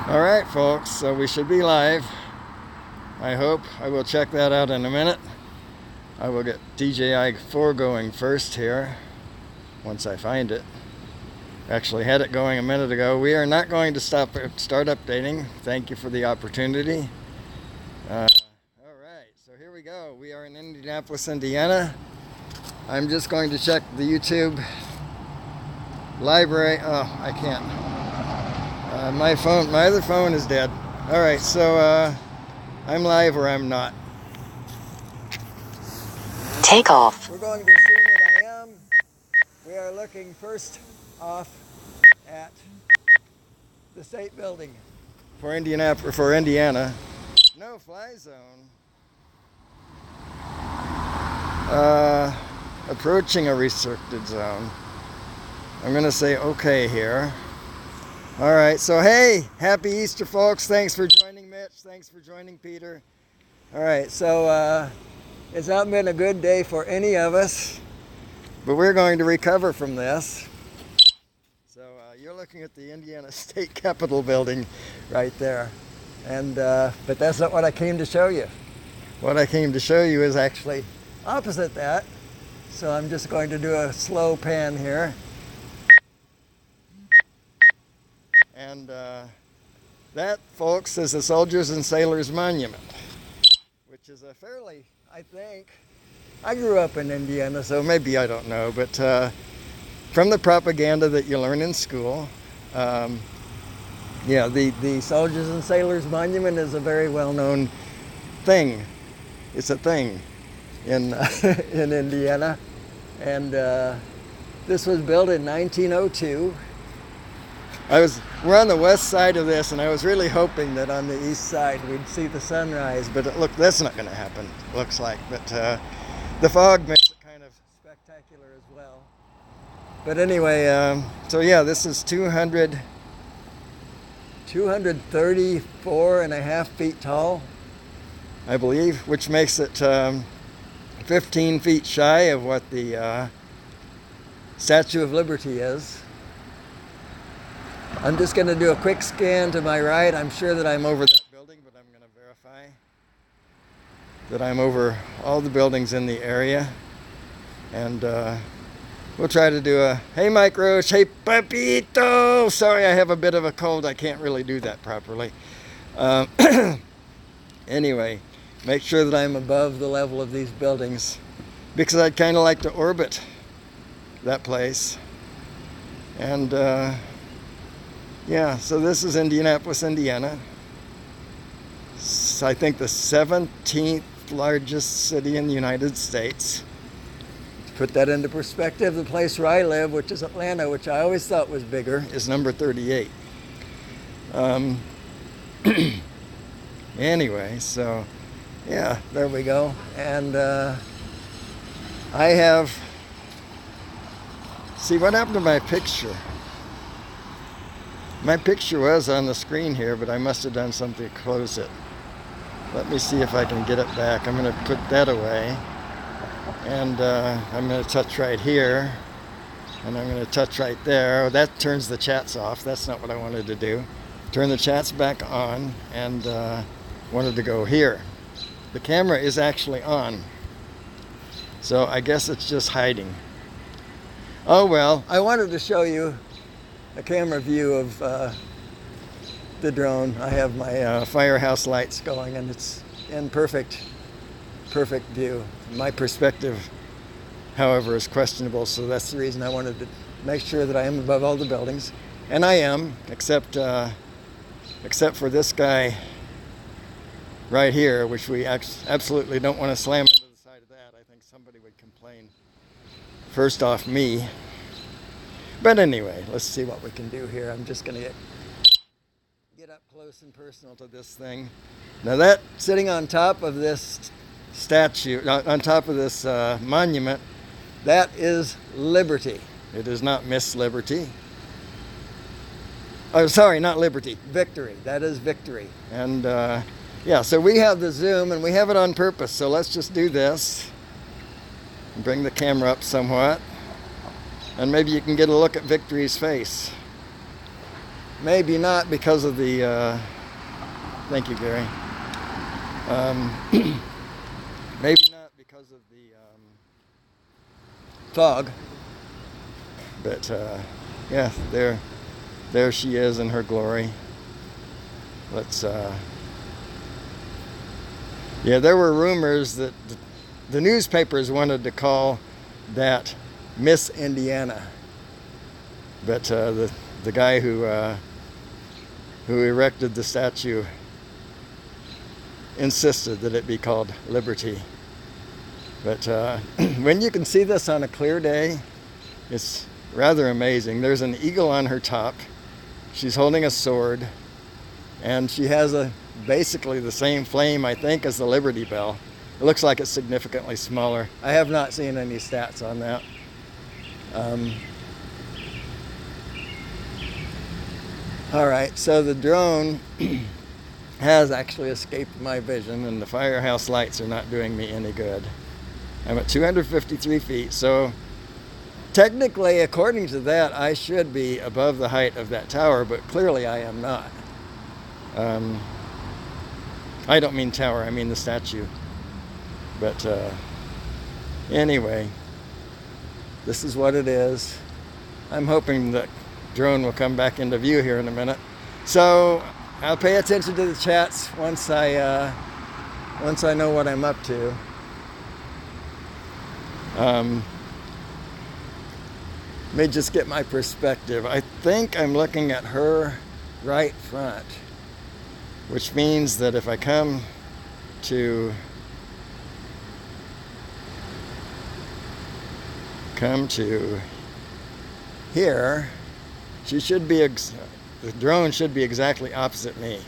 All right, folks, so we should be live. I hope. I will check that out in a minute. I will get DJI 4 going first here, once I find it. Actually had it going a minute ago. We are not going to start updating. Thank you for the opportunity. All right, so here we go. We are in Indianapolis, Indiana. I'm just going to check the YouTube library. Oh, I can't. My other phone is dead. All right, so I'm live or I'm not. Take off. We're going to be seeing what I am. We are looking first off at the state building for Indianapolis, for Indiana. No fly zone. Approaching a restricted zone. I'm going to say okay here. All right, so hey, happy Easter, folks. Thanks for joining Mitch. Thanks for joining Peter. All right, so it's not been a good day for any of us, but we're going to recover from this. So you're looking at the Indiana State Capitol building right there. And but that's not what I came to show you. What I came to show you is actually opposite that. So I'm just going to do a slow pan here. And that, folks, is the Soldiers and Sailors Monument, which is a fairly, I think, I grew up in Indiana, so maybe I don't know, but from the propaganda that you learn in school, yeah, the Soldiers and Sailors Monument is a very well-known thing. It's a thing in in Indiana, and this was built in 1902. We're on the west side of this, and I was really hoping that on the east side we'd see the sunrise, but look, that's not going to happen, looks like. But the fog makes it kind of spectacular as well. But anyway, so yeah, this is 234 and a half feet tall, I believe, which makes it 15 feet shy of what the Statue of Liberty is. I'm just going to do a quick scan to my right. I'm sure that I'm over that building, but I'm going to verify that I'm over all the buildings in the area. And we'll try to do a, hey Mike Roach, hey Pepito! Sorry, I have a bit of a cold. I can't really do that properly. Anyway, make sure that I'm above the level of these buildings, because I'd kind of like to orbit that place. And yeah, so this is Indianapolis, Indiana. It's, I think, the 17th largest city in the United States. To put that into perspective, the place where I live, which is Atlanta, which I always thought was bigger, is number 38. Anyway, so yeah, there we go. And I have, see what happened to my picture? My picture was on the screen here, but I must have done something to close it. Let me see if I can get it back. I'm going to put that away. And I'm going to touch right here. And I'm going to touch right there. Oh, that turns the chats off. That's not what I wanted to do. Turn the chats back on, and wanted to go here. The camera is actually on. So I guess it's just hiding. Oh well, I wanted to show you a camera view of the drone. I have my firehouse lights going, and it's in perfect view. My perspective, however, is questionable, so that's the reason I wanted to make sure that I am above all the buildings. And I am, except for this guy right here, which we absolutely don't want to slam into the side of that. I think somebody would complain. First off, me. But anyway, let's see what we can do here. I'm just going to get up close and personal to this thing. Now that, sitting on top of this statue, on top of this monument, that is Liberty. It is not Miss Liberty. Oh, sorry, not Liberty. Victory. That is Victory. And yeah, so we have the zoom, and we have it on purpose. So let's just do this. Bring the camera up somewhat. And maybe you can get a look at Victory's face. maybe not because of the, thank you, Gary. Maybe not because of the fog, but yeah, there she is in her glory. Let's, yeah, there were rumors that the newspapers wanted to call that Miss Indiana, but the guy who erected the statue insisted that it be called Liberty. But when you can see this on a clear day, it's rather amazing. There's an eagle on her top. She's holding a sword, and she has basically the same flame, I think, as the Liberty Bell. It looks like it's significantly smaller. I have not seen any stats on that. All right, so the drone has actually escaped my vision, and the firehouse lights are not doing me any good. I'm at 253 feet, so technically, according to that, I should be above the height of that tower, but clearly I am not. I don't mean tower, I mean the statue. But anyway, this is what it is. I'm hoping that drone will come back into view here in a minute. So I'll pay attention to the chats once I know what I'm up to. Let me just get my perspective. I think I'm looking at her right front, which means that if I come to here, she should be, the drone should be exactly opposite me.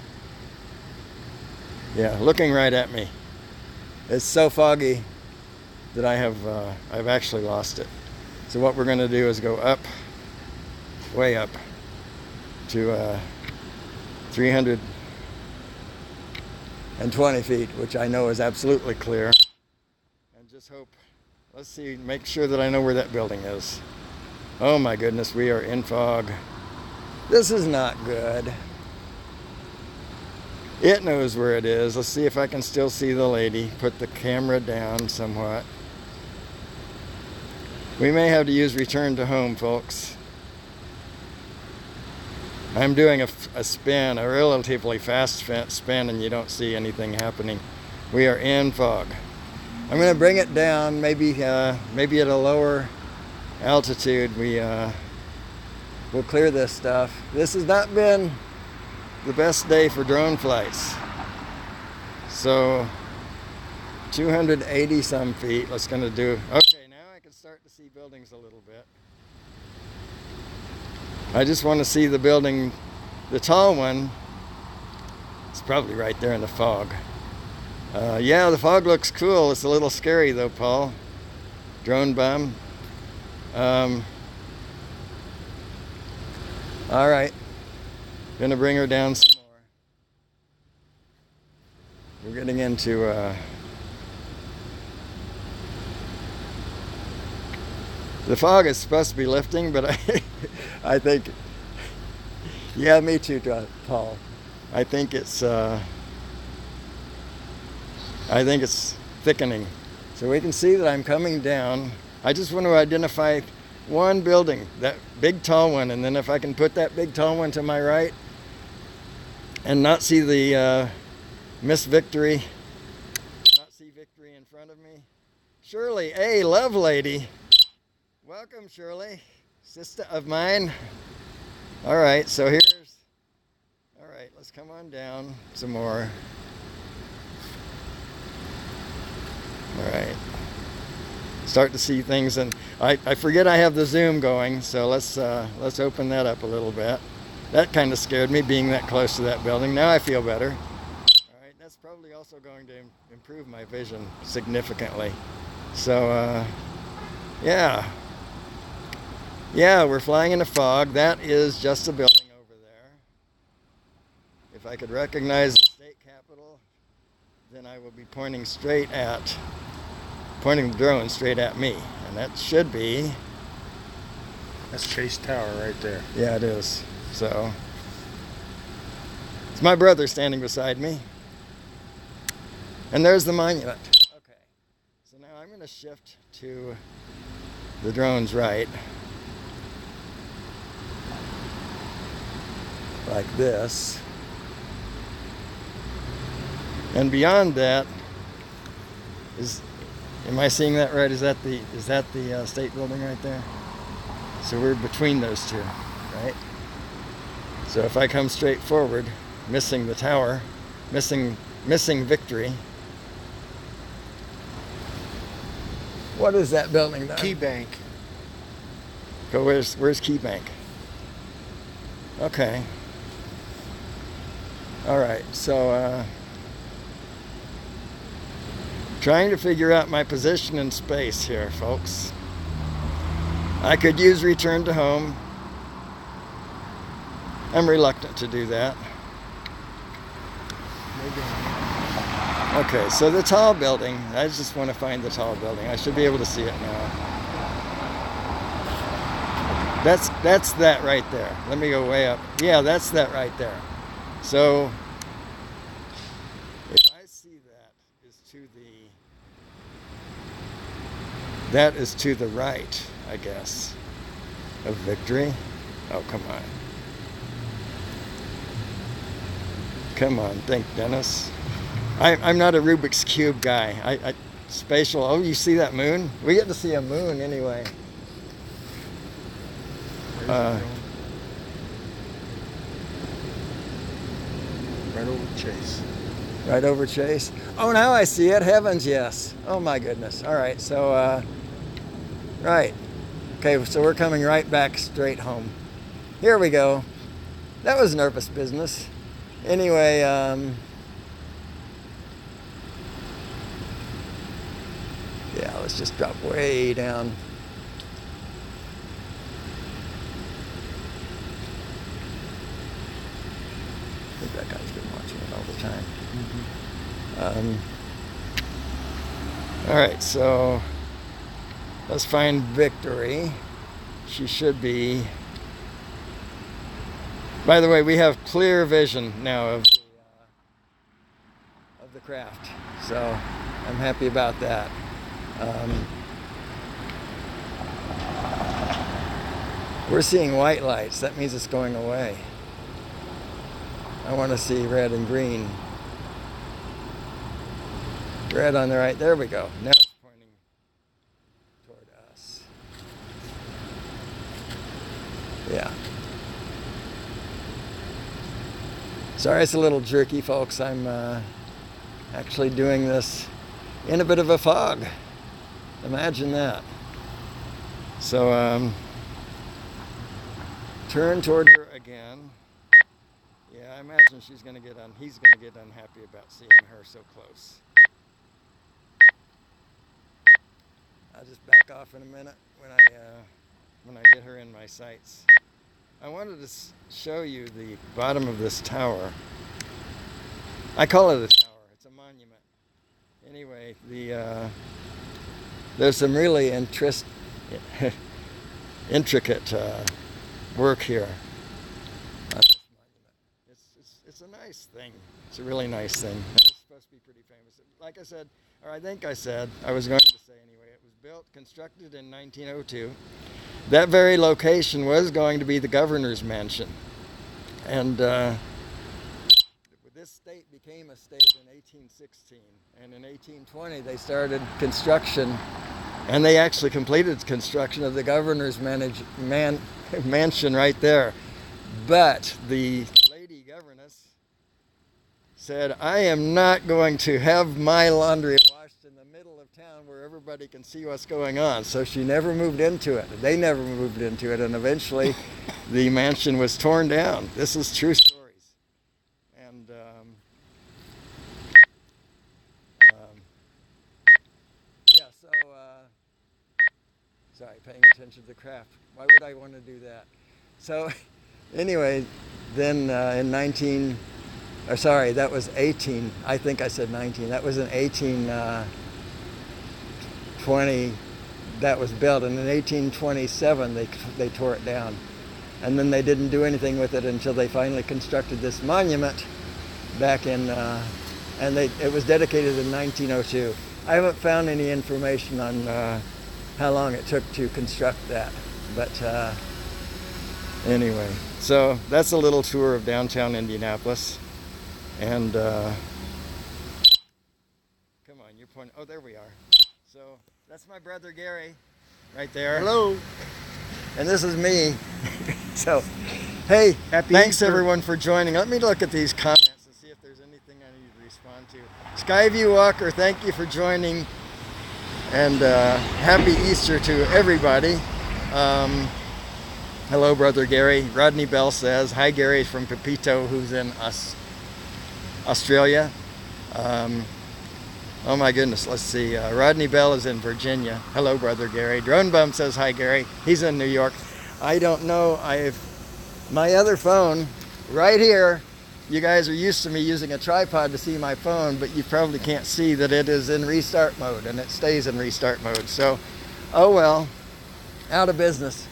Yeah, looking right at me. It's so foggy that I've actually lost it. So what we're going to do is go up, way up, to 320 feet, which I know is absolutely clear. And just hope, let's see, make sure that I know where that building is. Oh my goodness, we are in fog. This is not good. It knows where it is. Let's see if I can still see the lady. Put the camera down somewhat. We may have to use return to home, folks. I'm doing a spin, a relatively fast spin, and you don't see anything happening. We are in fog. I'm going to bring it down, maybe at a lower altitude. We'll clear this stuff. This has not been the best day for drone flights. So 280 some feet. Let's gonna do. Okay, now I can start to see buildings a little bit. I just want to see the building, the tall one. It's probably right there in the fog. Yeah, the fog looks cool. It's a little scary though, Paul. Drone bum. All right, gonna bring her down some more. We're getting into the fog is supposed to be lifting, but I think, yeah, me too, Paul. I think it's thickening. So we can see that I'm coming down. I just want to identify one building, that big tall one, and then if I can put that big tall one to my right and not see the Miss Victory, not see Victory in front of me. Shirley, hey, love lady. Welcome, Shirley, sister of mine. All right, so all right, let's come on down some more. All right. Start to see things, and I forget I have the zoom going, so let's open that up a little bit. That kind of scared me, being that close to that building. Now I feel better. All right, that's probably also going to improve my vision significantly. So yeah, we're flying in the fog. That is just a building over there. If I could recognize the state capitol, then I will be pointing the drone straight at me, and that should be. That's Chase Tower right there. Yeah, it is. So It's my brother standing beside me. And there's the monument. Okay, so now I'm going to shift to the drone's right. Like this. And beyond that is, am I seeing that right? Is that the state building right there? So we're between those two, right? So if I come straight forward, missing the tower, missing Victory. What is that building there? Key Bank. Go, where's Key Bank? Okay. All right, so trying to figure out my position in space here, folks. I could use return to home. I'm reluctant to do that. Okay, so the tall building, I just want to find the tall building. I should be able to see it now. That's that right there. Let me go way up. Yeah, that's that right there. So if I see that is to the right, I guess, of Victory. Oh, come on. Come on, think, Dennis. I'm not a Rubik's Cube guy. Spatial, oh, you see that moon? We get to see a moon anyway. Right over Chase. Right over Chase. Oh, now I see it. Heavens, yes. Oh my goodness. All right, so, right. Okay, so we're coming right back straight home. Here we go. That was nervous business. Anyway, yeah, let's just drop way down. I think that guy's been watching it all the time. All right, so let's find Victory. She should be. By the way, we have clear vision now of the craft, so I'm happy about that. We're seeing white lights. That means it's going away. I want to see red and green. Red on the right. There we go. Now it's pointing toward us. Yeah. Sorry it's a little jerky, folks. I'm actually doing this in a bit of a fog. Imagine that. So turn toward her again. Yeah, I imagine he's going to get unhappy about seeing her so close. I'll just back off in a minute when I get her in my sights. I wanted to show you the bottom of this tower. I call it a tower. It's a monument. Anyway, there's some really intricate work here on this monument. It's a nice thing. It's a really nice thing. It's supposed to be pretty famous. Like I said, or I think I said, I was going to say anyway, it was constructed in 1902. That very location was going to be the governor's mansion. And this state became a state in 1816. And in 1820, they started construction. And they actually completed construction of the governor's mansion right there. But the lady governess said, I am not going to have my laundry washed in the middle of town where everybody can see what's going on. So she never moved into it. They never moved into it. And eventually the mansion was torn down. This is true stories. And yeah, so sorry, paying attention to the craft. Why would I want to do that? So anyway, then that was 18. I think I said 19. That was in 1820 that was built. And in 1827, they tore it down. And then they didn't do anything with it until they finally constructed this monument back in, and it was dedicated in 1902. I haven't found any information on how long it took to construct that, but anyway, so that's a little tour of downtown Indianapolis. And come on, you're pointing. Oh, there we are. So that's my brother Gary, right there. Hello. And this is me. So, hey, Happy thanks Easter. everyone for joining. Let me look at these comments and see if there's anything I need to respond to. Skyview Walker, thank you for joining. And happy Easter to everybody. Hello, brother Gary. Rodney Bell says, hi Gary from Pepito, who's in Australia. Oh my goodness, let's see. Rodney Bell is in Virginia. Hello, brother Gary. Drone Bum says hi, Gary. He's in New York. I don't know. My other phone right here. You guys are used to me using a tripod to see my phone, but you probably can't see that it is in restart mode, and it stays in restart mode. So, oh well, out of business.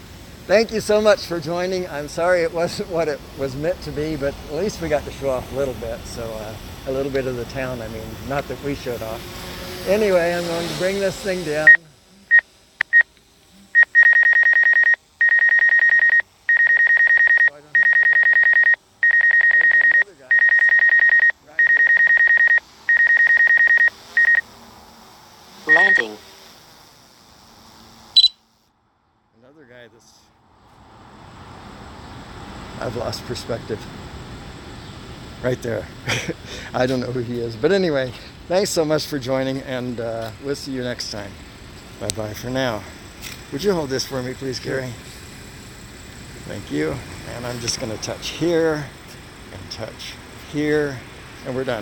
Thank you so much for joining. I'm sorry it wasn't what it was meant to be, but at least we got to show off a little bit. So a little bit of the town, I mean, not that we showed off. Anyway, I'm going to bring this thing down. So I don't hit my brother. There's another guy that's right here. Landing. Another guy that's... I've lost perspective. Right there. I don't know who he is. But anyway, thanks so much for joining, and we'll see you next time. Bye-bye for now. Would you hold this for me, please, Gary? Thank you. And I'm just going to touch here, and touch here, and we're done.